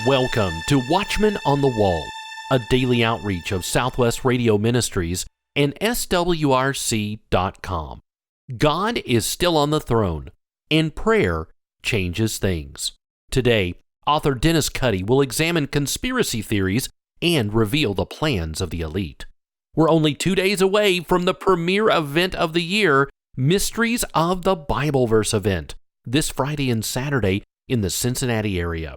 Welcome to Watchman on the Wall, a daily outreach of Southwest Radio Ministries and SWRC.com. God is still on the throne, and prayer changes things. Today, author Dennis Cuddy will examine conspiracy theories and reveal the plans of the elite. We're only 2 days away from the premier event of the year, Ministries of the Bible Verse event, this Friday and Saturday in the Cincinnati area.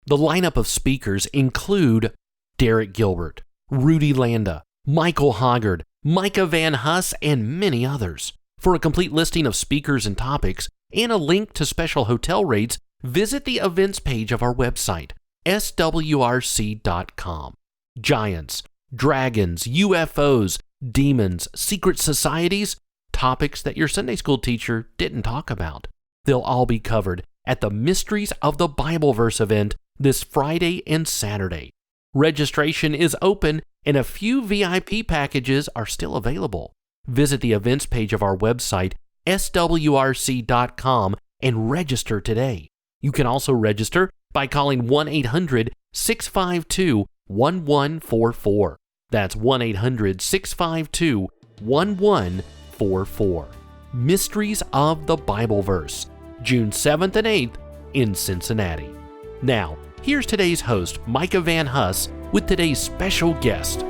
The lineup of speakers include Derek Gilbert, Rudy Landa, Michael Hoggard, Micah Van Huss, and many others. For a complete listing of speakers and topics and a link to special hotel rates, visit the events page of our website, swrc.com. Giants, dragons, UFOs, demons, secret societies, topics that your Sunday school teacher didn't talk about. They'll all be covered at the Ministries of the Bible Verse event this Friday and Saturday. Registration is open and a few VIP packages are still available. Visit the events page of our website, swrc.com, and register today. You can also register by calling 1-800-652-1144. That's 1-800-652-1144. Ministries of the Bible Verse, June 7th and 8th in Cincinnati. Now, here's today's host, Micah Van Huss, with today's special guest.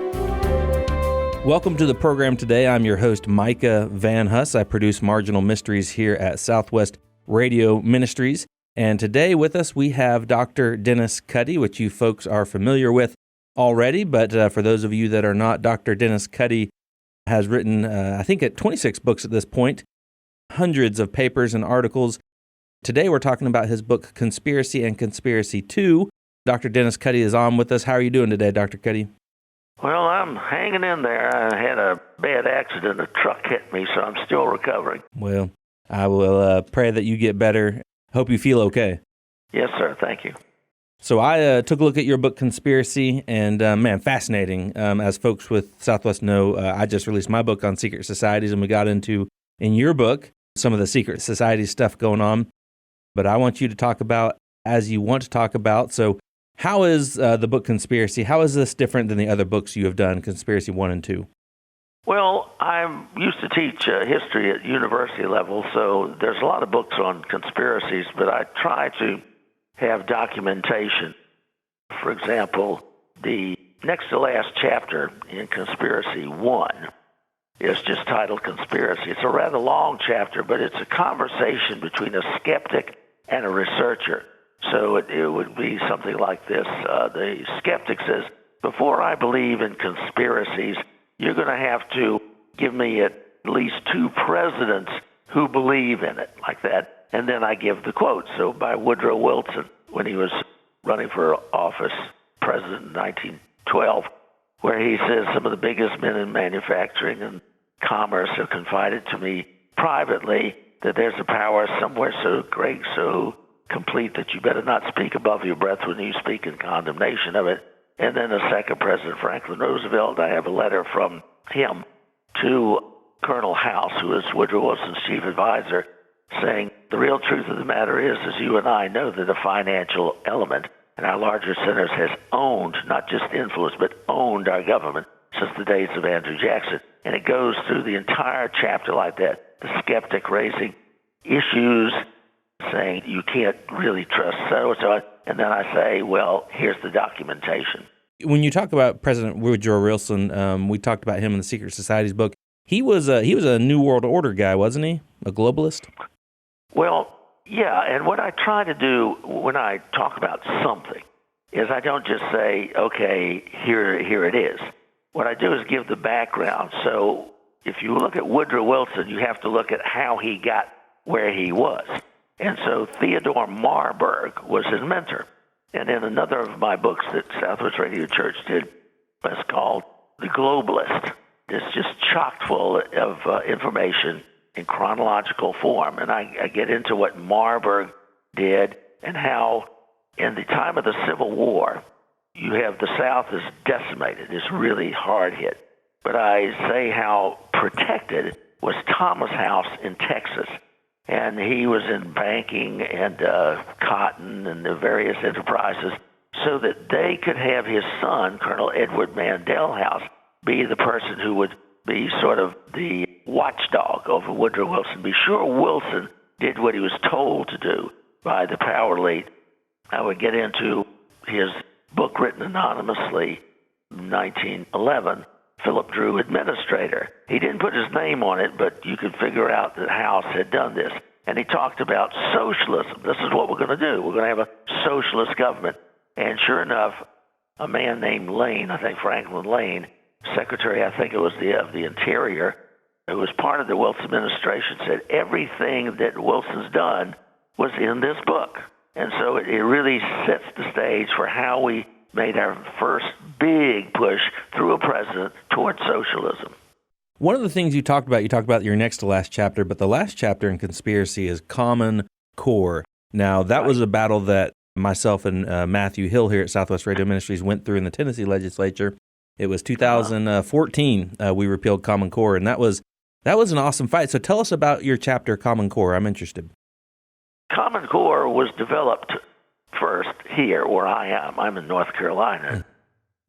Welcome to the program today. I'm your host, Micah Van Huss. I produce Marginal Mysteries here at Southwest Radio Ministries. And today with us, we have Dr. Dennis Cuddy, which you folks are familiar with already. But for those of you that are not, Dr. Dennis Cuddy has written, I think, 26 books at this point, hundreds of papers and articles. Today we're talking about his book, Conspiracy and Conspiracy 2. Dr. Dennis Cuddy is on with us. How are you doing today, Dr. Cuddy? Well, I'm hanging in there. I had a bad accident. A truck hit me, so I'm still recovering. Well, I will pray that you get better. Hope you feel okay. Yes, sir. Thank you. So I took a look at your book, Conspiracy, and man, fascinating. As folks with Southwest know, I just released my book on secret societies, and we got into, in your book, some of the secret society stuff going on. But I want you to talk about as you want to talk about. So how is the book Conspiracy? How is this different than the other books you have done, Conspiracy 1 and 2? Well, I used to teach history at university level, so there's a lot of books on conspiracies, but I try to have documentation. For example, the next to last chapter in Conspiracy 1 is just titled Conspiracy. It's a rather long chapter, but it's a conversation between a skeptic and a researcher. So it would be something like this. The skeptic says, before I believe in conspiracies, you're going to have to give me at least 2 presidents who believe in it, like that. And then I give the quote. So by Woodrow Wilson, when he was running for office, president in 1912, where he says some of the biggest men in manufacturing and commerce have confided to me privately that there's a power somewhere so great, so complete that you better not speak above your breath when you speak in condemnation of it. And then the second president, Franklin Roosevelt, I have a letter from him to Colonel House, who is Woodrow Wilson's chief advisor, saying the real truth of the matter is, as you and I know, that the financial element in our larger centers has owned, not just influenced, but owned our government since the days of Andrew Jackson. And it goes through the entire chapter like that. The skeptic raising issues, saying you can't really trust so-and-so. And then I say, well, here's the documentation. When you talk about President Woodrow Wilson, we talked about him in the Secret Societies book. He was a New World Order guy, wasn't he? A globalist? Well, yeah, and what I try to do when I talk about something is I don't just say, okay, here it is. What I do is give the background. So if you look at Woodrow Wilson, you have to look at how he got where he was. And so Theodore Marburg was his mentor. And in another of my books that Southwest Radio Church did, it's called The Globalist. It's just chock full of information in chronological form. And I get into what Marburg did and how in the time of the Civil War, you have the South is decimated, it's really hard hit. But I say how protected was Thomas House in Texas. And he was in banking and cotton and the various enterprises. so that they could have his son, Colonel Edward Mandell House, be the person who would be sort of the watchdog over Woodrow Wilson. Be sure Wilson did what he was told to do by the power elite. I would get into his book written anonymously in 1911, Philip Drew, Administrator. He didn't put his name on it, but you could figure out that House had done this. And he talked about socialism. This is what we're going to do. We're going to have a socialist government. And sure enough, a man named Lane, I think Franklin Lane, Secretary, I think it was of the Interior, who was part of the Wilson administration, said everything that Wilson's done was in this book. And so it really sets the stage for how we made our first big push through a president towards socialism. One of the things you talked about your next to last chapter, but the last chapter in Conspiracy is Common Core. Now, that was a battle that myself and Matthew Hill here at Southwest Radio Ministries went through in the Tennessee legislature. It was 2014 we repealed Common Core, and that was an awesome fight. So tell us about your chapter, Common Core. I'm interested. Common Core was developed first here where I am. I'm in North Carolina.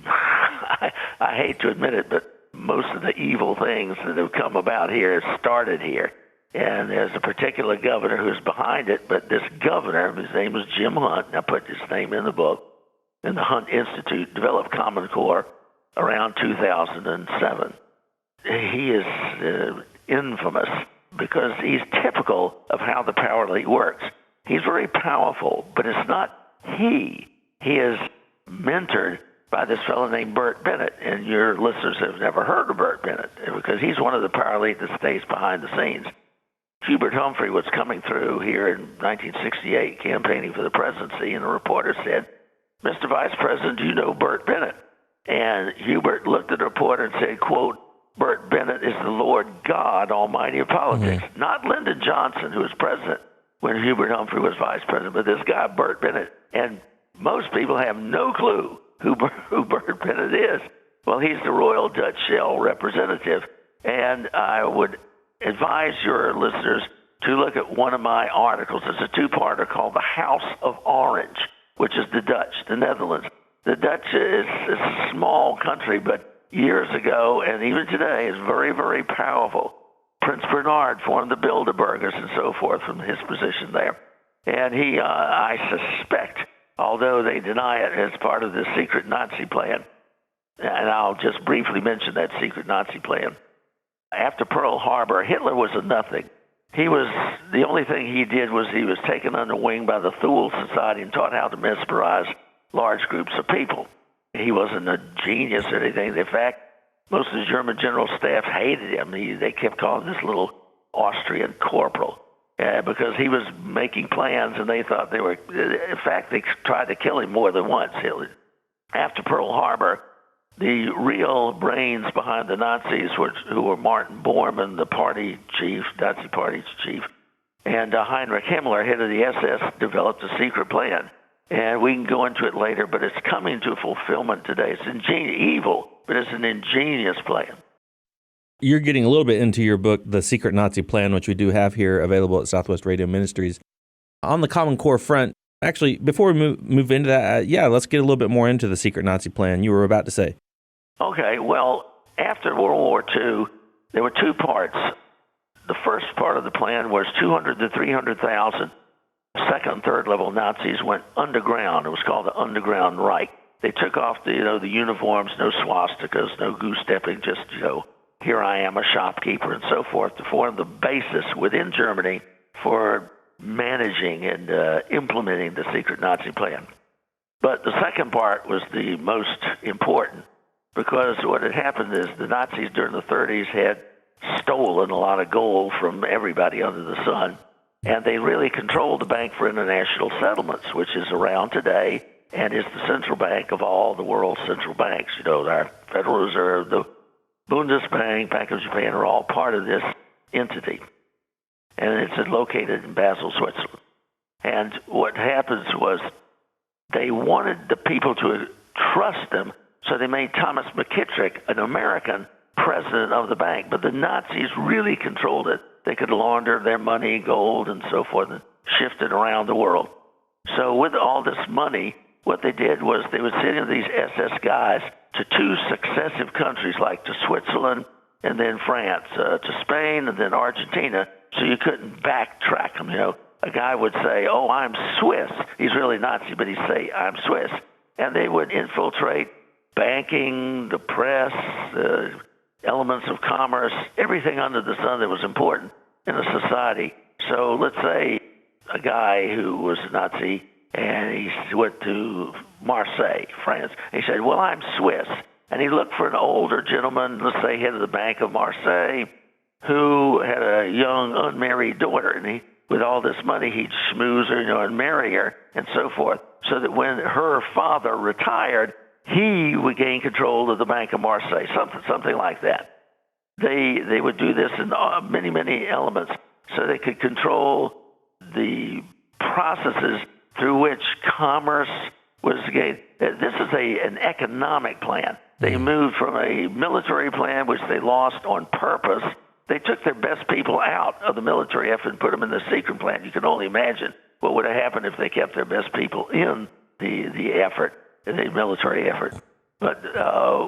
I hate to admit it, but most of the evil things that have come about here started here. And there's a particular governor who's behind it, but this governor, his name was Jim Hunt, and I put his name in the book, and the Hunt Institute developed Common Core around 2007. He is infamous because he's typical of how the power elite works. He's very powerful, but it's not he. He is mentored by this fellow named Burt Bennett, and your listeners have never heard of Burt Bennett because he's one of the power elite that stays behind the scenes. Hubert Humphrey was coming through here in 1968 campaigning for the presidency, and a reporter said, "Mr. Vice President, do you know Burt Bennett?" And Hubert looked at the reporter and said, quote, "Burt Bennett is the Lord God Almighty of politics." Mm-hmm. Not Lyndon Johnson, who was president when Hubert Humphrey was vice president, but this guy, Burt Bennett. And most people have no clue who Burt Bennett is. Well, he's the Royal Dutch Shell representative. And I would advise your listeners to look at one of my articles. It's a two-parter called The House of Orange, which is the Dutch, the Netherlands. The Dutch is a small country, but years ago and even today is very, very powerful. Prince Bernhard formed the Bilderbergers and so forth from his position there. And he, I suspect, although they deny it, as part of the secret Nazi plan, and I'll just briefly mention that secret Nazi plan. After Pearl Harbor, Hitler was a nothing. The only thing he did was he was taken under wing by the Thule Society and taught how to mesmerize large groups of people. He wasn't a genius or anything. In fact, most of the German general staff hated him. They kept calling this little Austrian corporal because he was making plans, and they thought they were. In fact, they tried to kill him more than once. After Pearl Harbor, the real brains behind the Nazis, who were Martin Bormann, the party chief, Nazi party chief, and Heinrich Himmler, head of the SS, developed a secret plan. And we can go into it later, but it's coming to fulfillment today. It's evil, but it's an ingenious plan. You're getting a little bit into your book, The Secret Nazi Plan, which we do have here available at Southwest Radio Ministries. On the Common Core front, actually, before we move into that, let's get a little bit more into the Secret Nazi Plan you were about to say. Okay, well, after World War II, there were two parts. The first part of the plan was 200 to 300,000 second and third level Nazis went underground. It was called the Underground Reich. They took off the uniforms, no swastikas, no goose stepping, just, here I am, a shopkeeper and so forth, to form the basis within Germany for managing and implementing the secret Nazi plan. But the second part was the most important, because what had happened is the Nazis during the 30s had stolen a lot of gold from everybody under the sun. And they really controlled the Bank for International Settlements, which is around today and is the central bank of all the world's central banks. Our Federal Reserve, the Bundesbank, Bank of Japan are all part of this entity. And it's located in Basel, Switzerland. And what happens was they wanted the people to trust them, so they made Thomas McKittrick an American president of the bank. But the Nazis really controlled it. They could launder their money, gold, and so forth, and shift it around the world. So with all this money, what they did was they would send in these SS guys to two successive countries, like to Switzerland and then France, to Spain and then Argentina, so you couldn't backtrack them. A guy would say, "Oh, I'm Swiss." He's really Nazi, but he'd say, "I'm Swiss." And they would infiltrate banking, the press, elements of commerce, everything under the sun that was important in a society. So let's say a guy who was a Nazi, and he went to Marseille, France. He said, "Well, I'm Swiss." And he looked for an older gentleman, let's say head of the Bank of Marseille, who had a young unmarried daughter. And with all this money, he'd schmooze her, and marry her, and so forth, so that when her father retired, he would gain control of the Bank of Marseille, something like that. They would do this in many, many elements, so they could control the processes through which commerce was gained. This is an economic plan. They moved from a military plan, which they lost on purpose. They took their best people out of the military effort and put them in the secret plan. You can only imagine what would have happened if they kept their best people in the effort, the military effort. But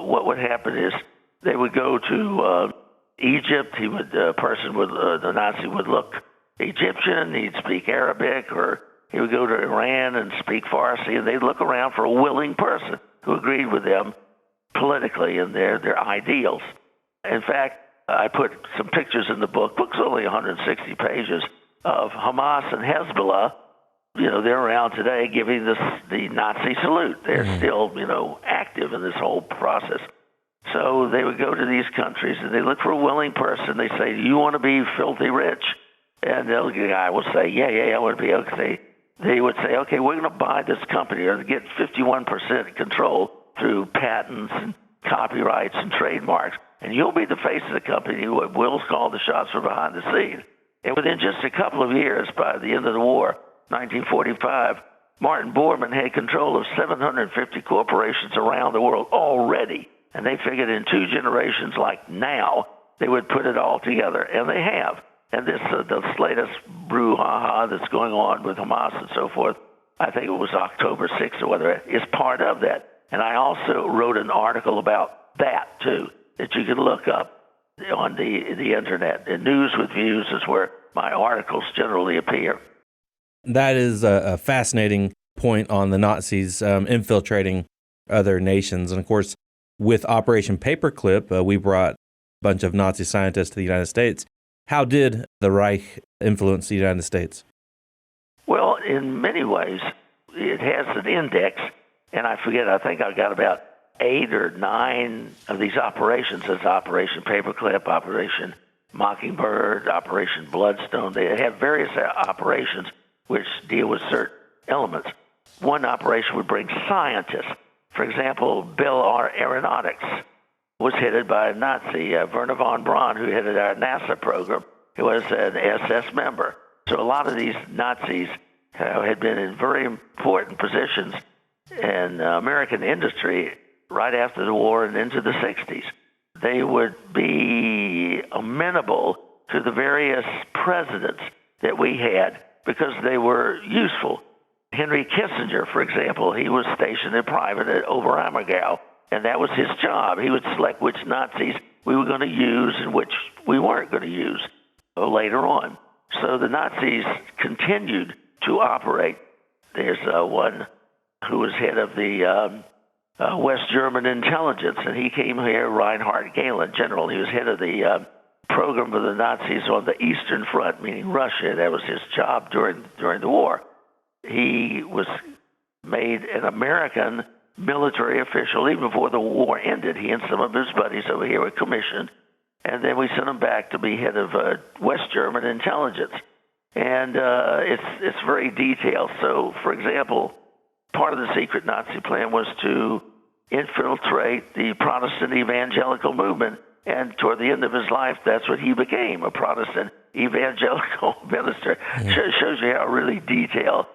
what would happen is they would go to Egypt. The Nazi would look Egyptian. He'd speak Arabic, or he would go to Iran and speak Farsi, and they'd look around for a willing person who agreed with them politically and their ideals. In fact, I put some pictures in the book. Book's only 160 pages of Hamas and Hezbollah. They're around today giving the Nazi salute. They're still, active in this whole process. So they would go to these countries and they look for a willing person. They say, "Do you want to be filthy rich?" And the guy will say, yeah, I want to be okay. They would say, "Okay, we're going to buy this company or get 51% control through patents and copyrights and trademarks. And you'll be the face of the company. We'll call the shots from behind the scenes." And within just a couple of years, by the end of the war, 1945, Martin Bormann had control of 750 corporations around the world already. And they figured in 2 generations, like now, they would put it all together. And they have. And this latest brouhaha that's going on with Hamas and so forth, I think it was October 6th or whatever, is part of that. And I also wrote an article about that, too, that you can look up on the Internet. And News with Views is where my articles generally appear. That is a fascinating point on the Nazis infiltrating other nations. And, of course, with Operation Paperclip, we brought a bunch of Nazi scientists to the United States. How did the Reich influence the United States? Well, in many ways, it has an index, and I think I got about 8 or 9 of these operations. There's Operation Paperclip, Operation Mockingbird, Operation Bloodstone. They have various operations which deal with certain elements. One operation would bring scientists. For example, Bell Aeronautics was headed by a Nazi, Werner von Braun, who headed our NASA program. He was an SS member. So a lot of these Nazis had been in very important positions in American industry right after the war and into the 60s. They would be amenable to the various presidents that we had because they were useful. Henry Kissinger, for example, he was stationed in private at Oberammergau, and that was his job. He would select which Nazis we were going to use and which we weren't going to use later on. So the Nazis continued to operate. There's one who was head of the West German intelligence, and he came here, Reinhard Gehlen, general. He was head of the program of the Nazis on the Eastern Front, meaning Russia. That was his job during the war. He was made an American military official even before the war ended. He and some of his buddies over here were commissioned, and then we sent him back to be head of West German intelligence. And it's very detailed. So, for example, part of the secret Nazi plan was to infiltrate the Protestant evangelical movement, and toward the end of his life, that's what he became, a Protestant evangelical minister. Shows you how really detailed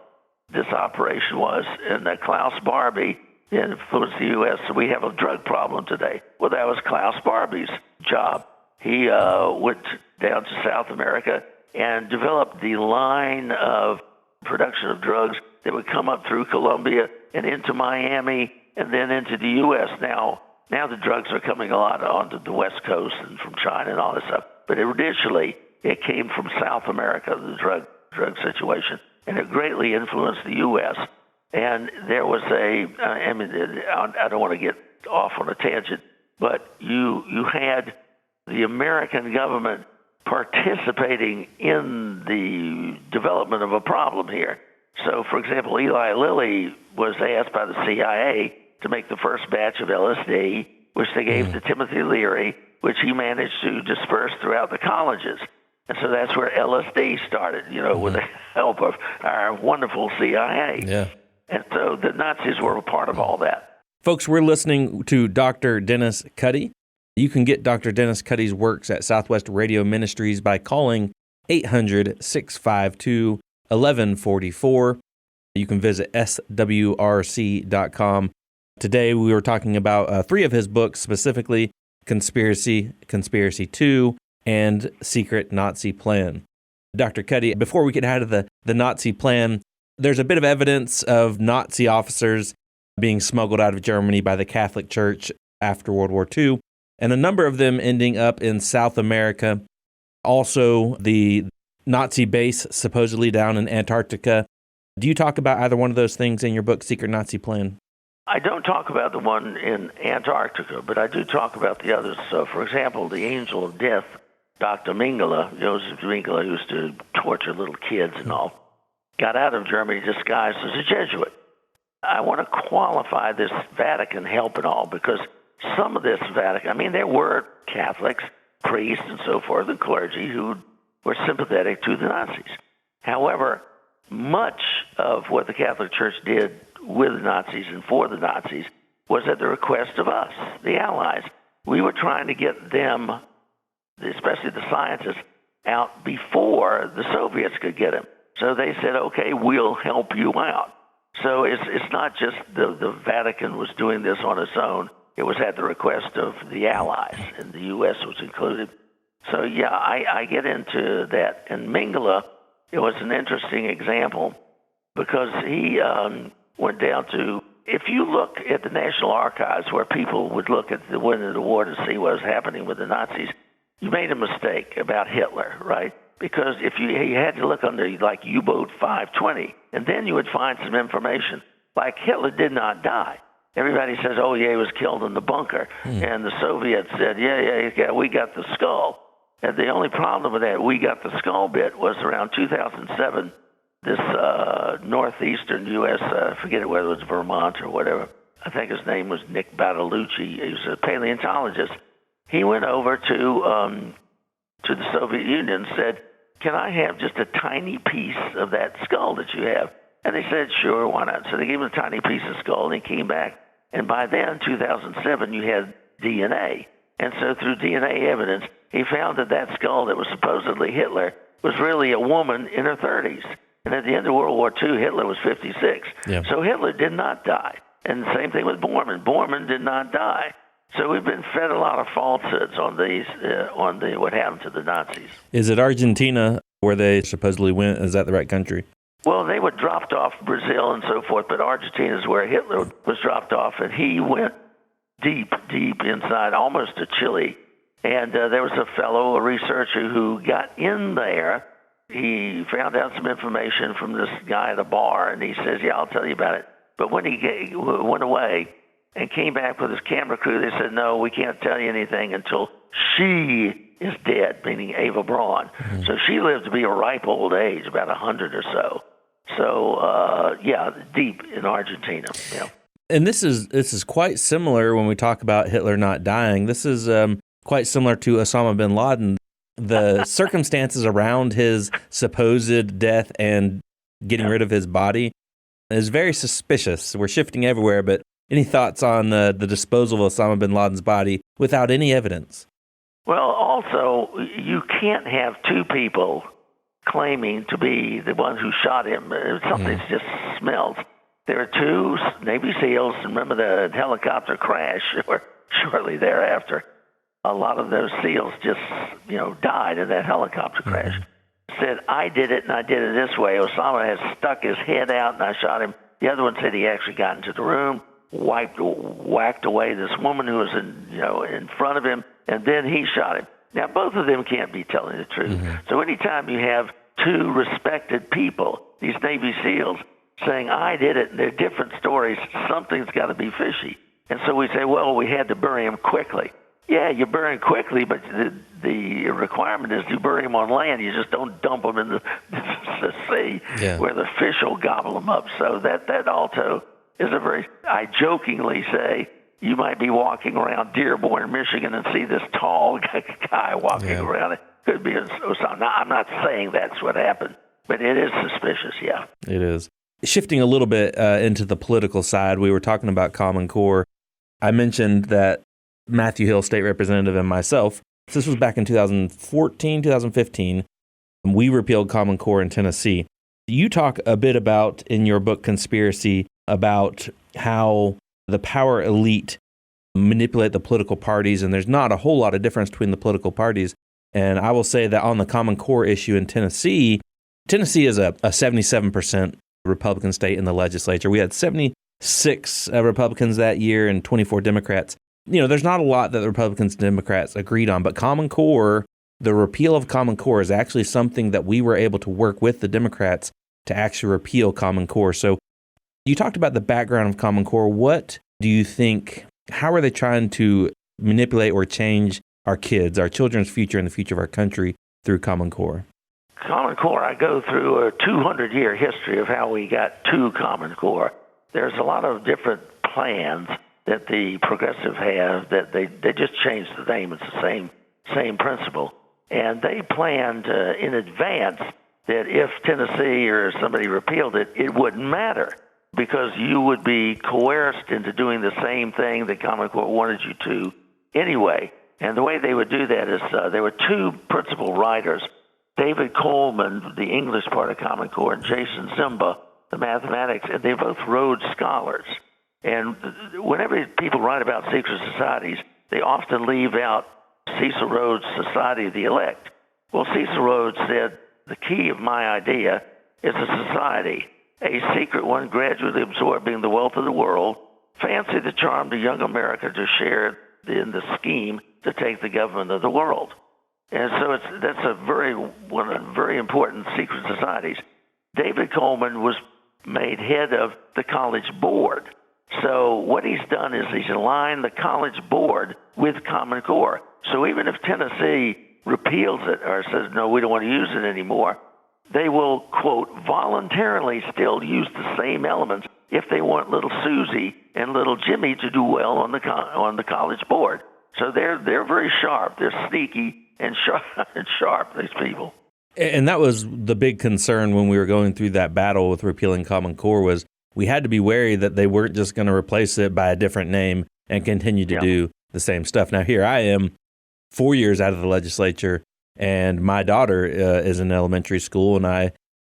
this operation was. And Klaus Barbie influenced the U.S. So we have a drug problem today. Well, that was Klaus Barbie's job. He went down to South America and developed the line of production of drugs that would come up through Colombia and into Miami and then into the U.S. Now the drugs are coming a lot onto the West Coast and from China and all this stuff. But initially, it came from South America, the drug situation, and it greatly influenced the U.S. And there was I don't want to get off on a tangent, but you had the American government participating in the development of a problem here. So, for example, Eli Lilly was asked by the CIA to make the first batch of LSD, which they gave to Timothy Leary, which he managed to disperse throughout the colleges. And so that's where LSD started, with the help of our wonderful CIA. Yeah. And so the Nazis were a part of all that. Folks, we're listening to Dr. Dennis Cuddy. You can get Dr. Dennis Cuddy's works at Southwest Radio Ministries by calling 800-652-1144. You can visit swrc.com. Today we were talking about 3 of his books, specifically Conspiracy, Conspiracy 2, and Secret Nazi Plan. Dr. Cuddy, before we get out of the Nazi plan, there's a bit of evidence of Nazi officers being smuggled out of Germany by the Catholic Church after World War II, and a number of them ending up in South America. Also, the Nazi base supposedly down in Antarctica. Do you talk about either one of those things in your book, Secret Nazi Plan? I don't talk about the one in Antarctica, but I do talk about the others. So, for example, the Angel of Death, Dr. Mengele, Joseph Mengele, who used to torture little kids and all, got out of Germany disguised as a Jesuit. I want to qualify this Vatican help and all, because some of this Vatican, there were Catholics, priests, and so forth, and clergy who were sympathetic to the Nazis. However, much of what the Catholic Church did with the Nazis and for the Nazis was at the request of us, the Allies. We were trying to get them, especially the scientists, out before the Soviets could get them. So they said, okay, we'll help you out. So it's not just the Vatican was doing this on its own. It was at the request of the Allies, and the U.S. was included. So, yeah, I get into that. And Mengele, it was an interesting example because he went down to, if you look at the National Archives where people would look at the end of the war to see what was happening with the Nazis, you made a mistake about Hitler, right? Because if you had to look under like U-boat 520, and then you would find some information. Like Hitler did not die. Everybody says, oh, yeah, he was killed in the bunker. And the Soviets said, yeah, we got the skull. And the only problem with that we got the skull bit was around 2007, this northeastern U.S., I forget whether it was Vermont or whatever. I think his name was Nick Bartolucci. He was a paleontologist. He went over to the Soviet Union and said, can I have just a tiny piece of that skull that you have? And they said, sure, why not? So they gave him a tiny piece of skull, and he came back. And by then, 2007, you had DNA. And so through DNA evidence, he found that skull that was supposedly Hitler was really a woman in her 30s. And at the end of World War II, Hitler was 56. Yeah. So Hitler did not die. And the same thing with Bormann. Bormann did not die. So we've been fed a lot of falsehoods on these, what happened to the Nazis. Is it Argentina where they supposedly went? Is that the right country? Well, they were dropped off Brazil and so forth, but Argentina is where Hitler was dropped off, and he went deep, deep inside, almost to Chile. And there was a researcher who got in there. He found out some information from this guy at a bar, and he says, yeah, I'll tell you about it. But when he went away and came back with his camera crew, they said, no, we can't tell you anything until she is dead, meaning Eva Braun. Mm-hmm. So she lived to be a ripe old age, about 100 or so. So, deep in Argentina. Yeah. And this is quite similar when we talk about Hitler not dying. This is quite similar to Osama bin Laden. The circumstances around his supposed death and getting rid of his body is very suspicious. We're shifting everywhere, but any thoughts on the disposal of Osama bin Laden's body without any evidence? Well, also, you can't have two people claiming to be the one who shot him. Something just smells. There are two Navy SEALs, remember the helicopter crash or shortly thereafter. A lot of those SEALs just, died in that helicopter crash. said, I did it and I did it this way. Osama has stuck his head out and I shot him. The other one said he actually got into the room, whacked away this woman who was in front of him, and then he shot him. Now, both of them can't be telling the truth. Mm-hmm. So anytime you have two respected people, these Navy SEALs, saying, I did it, and they're different stories, something's got to be fishy. And so we say, well, we had to bury him quickly. Yeah, you bury him quickly, but the requirement is you bury him on land. You just don't dump him in the sea where the fish will gobble them up. So that also is I jokingly say, you might be walking around Dearborn, Michigan, and see this tall guy walking around. It could be Osama. Now, I'm not saying that's what happened, but it is suspicious, yeah. It is. Shifting a little bit into the political side, we were talking about Common Core. I mentioned that Matthew Hill, state representative, and myself, this was back in 2014, 2015, we repealed Common Core in Tennessee. You talk a bit about, in your book, Conspiracy, about how the power elite manipulate the political parties, and there's not a whole lot of difference between the political parties. And I will say that on the Common Core issue in Tennessee is a 77% Republican state in the legislature. We had 76 Republicans that year and 24 Democrats. There's not a lot that the Republicans and Democrats agreed on, but Common Core, the repeal of Common Core is actually something that we were able to work with the Democrats to actually repeal Common Core. So you talked about the background of Common Core. What do you think, how are they trying to manipulate or change our kids, our children's future and the future of our country through Common Core? Common Core, I go through a 200-year history of how we got to Common Core. There's a lot of different plans that the progressive have that they just changed the name. It's the same principle. And they planned in advance that if Tennessee or somebody repealed it, it wouldn't matter because you would be coerced into doing the same thing that Common Core wanted you to anyway. And the way they would do that is there were two principal writers, David Coleman, the English part of Common Core, and Jason Zimba, the mathematics, and they both Rhodes Scholars. And whenever people write about secret societies, they often leave out Cecil Rhodes' Society of the Elect. Well, Cecil Rhodes said, the key of my idea is a society, a secret one gradually absorbing the wealth of the world, fancy the charm to young America to share in the scheme to take the government of the world. And so that's one of the very important secret societies. David Coleman was made head of the college board. So what he's done is he's aligned the college board with Common Core. So even if Tennessee repeals it or says, no, we don't want to use it anymore, they will, quote, voluntarily still use the same elements if they want little Susie and little Jimmy to do well on the college board. So they're very sharp. They're sneaky and sharp, these people. And that was the big concern when we were going through that battle with repealing Common Core was we had to be wary that they weren't just going to replace it by a different name and continue to do the same stuff. Now, here I am 4 years out of the legislature, and my daughter is in elementary school, and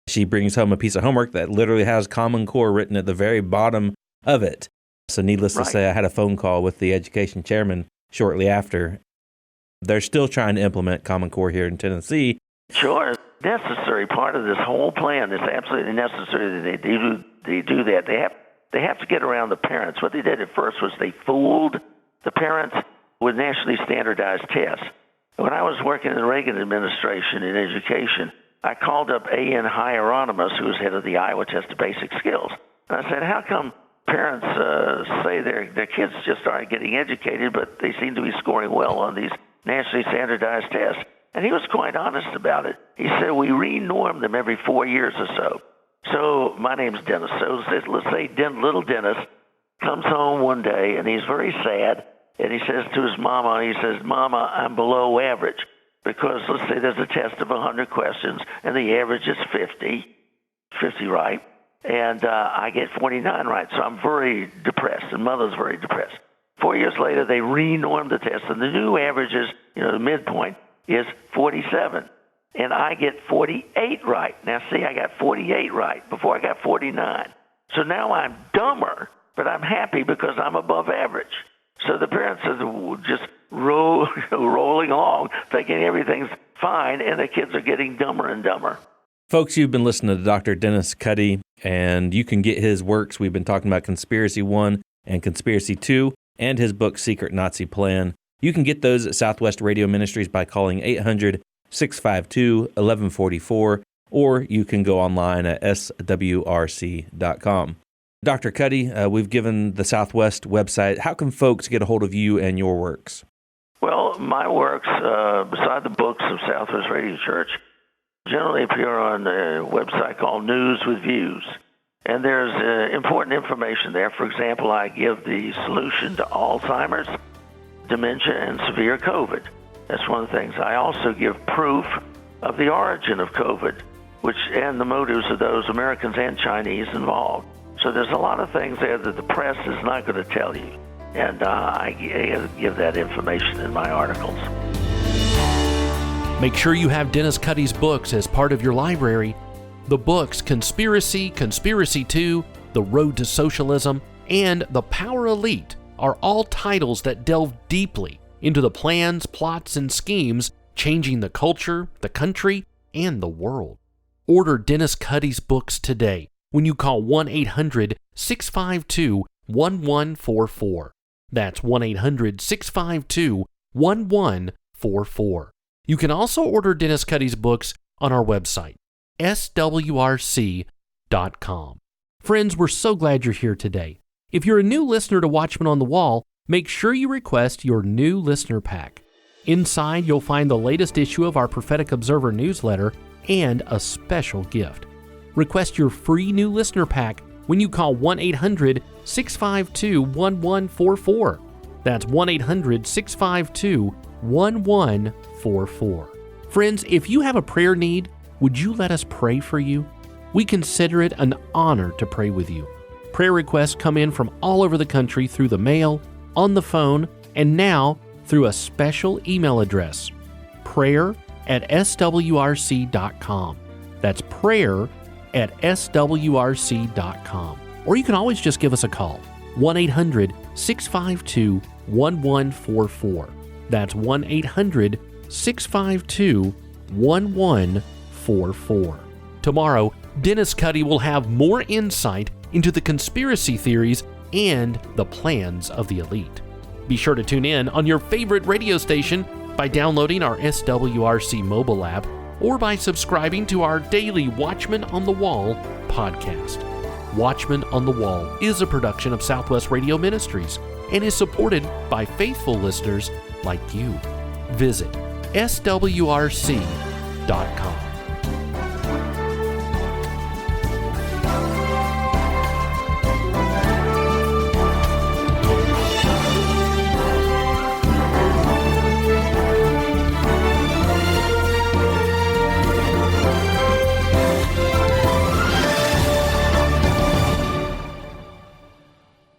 she brings home a piece of homework that literally has Common Core written at the very bottom of it. So needless to say, I had a phone call with the education chairman shortly after. They're still trying to implement Common Core here in Tennessee. Sure. Necessary part of this whole plan. It's absolutely necessary that they do that. They have to get around the parents. What they did at first was they fooled the parents with nationally standardized tests. When I was working in the Reagan administration in education, I called up A.N. Hieronymus, who was head of the Iowa Test of Basic Skills. And I said, how come parents say their kids just aren't getting educated, but they seem to be scoring well on these nationally standardized tests? And he was quite honest about it. He said, we re-norm them every 4 years or so. So my name's Dennis. So let's say little Dennis comes home one day, and he's very sad, and he says to his mama, Mama, I'm below average. Because let's say there's a test of 100 questions, and the average is 50 right, and I get 49 right. So I'm very depressed, and Mother's very depressed. 4 years later, they re-norm the test, and the new average is, the midpoint, is 47, and I get 48 right. Now, see, I got 48 right before I got 49. So now I'm dumber, but I'm happy because I'm above average. So the parents are just rolling along, thinking everything's fine, and the kids are getting dumber and dumber. Folks, you've been listening to Dr. Dennis Cuddy, and you can get his works. We've been talking about Conspiracy 1 and Conspiracy 2 and his book, Secret Nazi Plan. You can get those at Southwest Radio Ministries by calling 800-652-1144, or you can go online at swrc.com. Dr. Cuddy, we've given the Southwest website. How can folks get a hold of you and your works? Well, my works, beside the books of Southwest Radio Church, generally appear on a website called News with Views. And there's important information there. For example, I give the solution to Alzheimer's, dementia, and severe COVID. That's one of the things. I also give proof of the origin of COVID, and the motives of those Americans and Chinese involved. So there's a lot of things there that the press is not going to tell you. And I give that information in my articles. Make sure you have Dennis Cuddy's books as part of your library. The books Conspiracy, Conspiracy 2, The Road to Socialism, and The Power Elite are all titles that delve deeply into the plans, plots, and schemes changing the culture, the country, and the world. Order Dennis Cuddy's books today when you call 1-800-652-1144. That's 1-800-652-1144. You can also order Dennis Cuddy's books on our website, swrc.com. Friends, we're so glad you're here today. If you're a new listener to Watchman on the Wall, make sure you request your new listener pack. Inside, you'll find the latest issue of our Prophetic Observer newsletter and a special gift. Request your free new listener pack when you call 1-800-652-1144. That's 1-800-652-1144. Friends, if you have a prayer need, would you let us pray for you? We consider it an honor to pray with you. Prayer requests come in from all over the country through the mail, on the phone, and now through a special email address, prayer@swrc.com. That's prayer@swrc.com. Or you can always just give us a call, 1-800-652-1144. That's 1-800-652-1144. Tomorrow, Dennis Cuddy will have more insight into the conspiracy theories and the plans of the elite. Be sure to tune in on your favorite radio station by downloading our SWRC mobile app or by subscribing to our daily Watchman on the Wall podcast. Watchman on the Wall is a production of Southwest Radio Ministries and is supported by faithful listeners like you. Visit swrc.com.